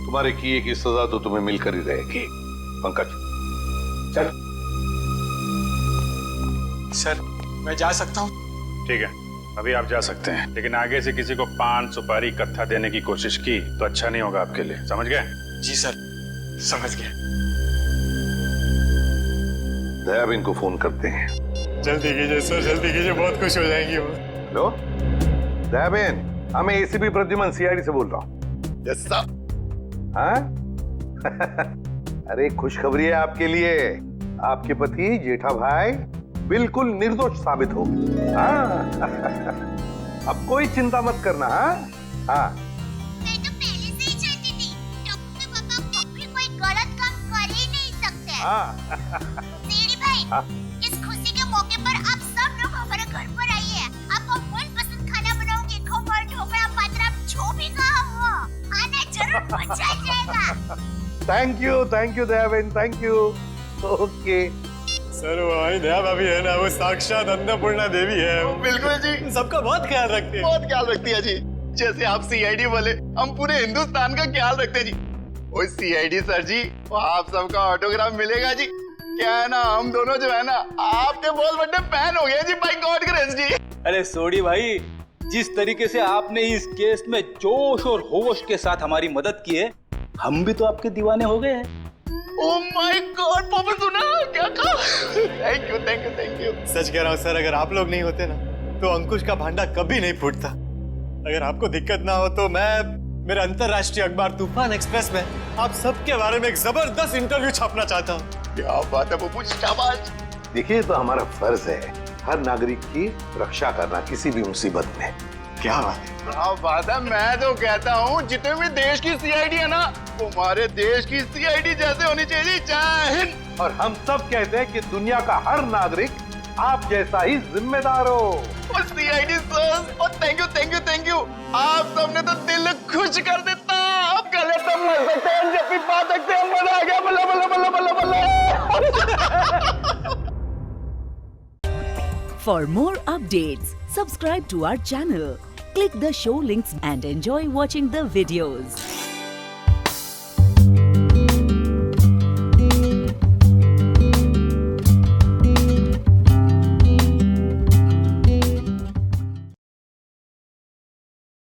तुम्हारे किए की सजा तो तुम्हें मिलकर ही रहेगी। पंकज चल। सर मैं जा सकता हूँ? ठीक है, अभी आप जा सकते हैं, लेकिन आगे से किसी को पान सुपारी कत्था देने की कोशिश की तो अच्छा नहीं होगा आपके लिए, समझ गए? जी सर, समझ गए। दयाबेन को फोन करते हैं। जल्दी कीजिए सर, जल्दी कीजिए, बहुत खुश हो जाएंगी वो। हेलो दयाबेन, मैं एसीपी प्रद्युमन सीआईडी से बोल रहा हूँ। Yes sir. हाँ? अरे खुशखबरी है आपके लिए, आपके पति जेठा भाई बिल्कुल निर्दोष साबित हो गए। हाँ? अब कोई चिंता मत करना। हाँ मैं तो पहले से ही जानती थी, टप्पू के पापा कभी कोई गलत काम कर ही नहीं सकते। सीआईडी भाई, इस खुशी के मौके पर आप सब लोग हमारे घर पर आइए। आपको मनपसंद खाना बनाऊंगी, खमण, ढोकला, पात्रा, जो भी कहा हो, आना जरूर, मजा आ जाएगा। Thank you Dayaben, thank you. Okay sir वो हमारी दया भाभी है ना, वो साक्षात अन्नपूर्णा देवी है। बिल्कुल जी, सबका बहुत ख्याल रखती है। बहुत ख्याल रखती है जी। जैसे आप सीआईडी वाले, हम पूरे हिंदुस्तान का ख्याल रखते हैं जी। ओए सीआईडी सर जी, आप सबका ऑटोग्राफ मिलेगा जी। क्या है ना, हम दोनों जो है ना, आपके बहुत बड़े फैन हो गए जी, बाय गॉड ग्रेस जी। अरे सोडी भाई, जिस तरीके से आपने इस केस में जोश और होश के साथ हमारी मदद की है, हम भी तो आपके दीवाने हो गए हैं। ओह माय गॉड, पापा सुना क्या कहा? Thank you. सच कह रहा हूँ सर, अगर आप लोग नहीं होते ना तो अंकुश का भांडा कभी नहीं फूटता। अगर आपको दिक्कत ना हो तो मैं मेरे अंतरराष्ट्रीय अखबार तूफान एक्सप्रेस में आप सबके बारे में एक जबरदस्त इंटरव्यू छापना चाहता हूँ। क्या बात है पप्पू, शाबाश। देखिए, तो हमारा फर्ज है हर नागरिक की रक्षा करना किसी भी मुसीबत में। क्या बात है? बात है, मैं तो कहता हूँ जितने भी देश की सीआईडी है ना, वो हमारे देश की सीआईडी जैसे होनी चाहिए। जय हिंद। और हम सब कहते हैं कि दुनिया का हर नागरिक आप जैसा ही जिम्मेदार हो। और सीआईडी सर, और थैंक यू। आप सबने तो दिल खुश कर देता। आप गले तो मर सकते हैं, जब भी पा सकते हैं, मजा आ गया। बल्ला बल्ला बल्ला बल्ला। For more updates, subscribe to our channel, click the show links and enjoy watching the videos.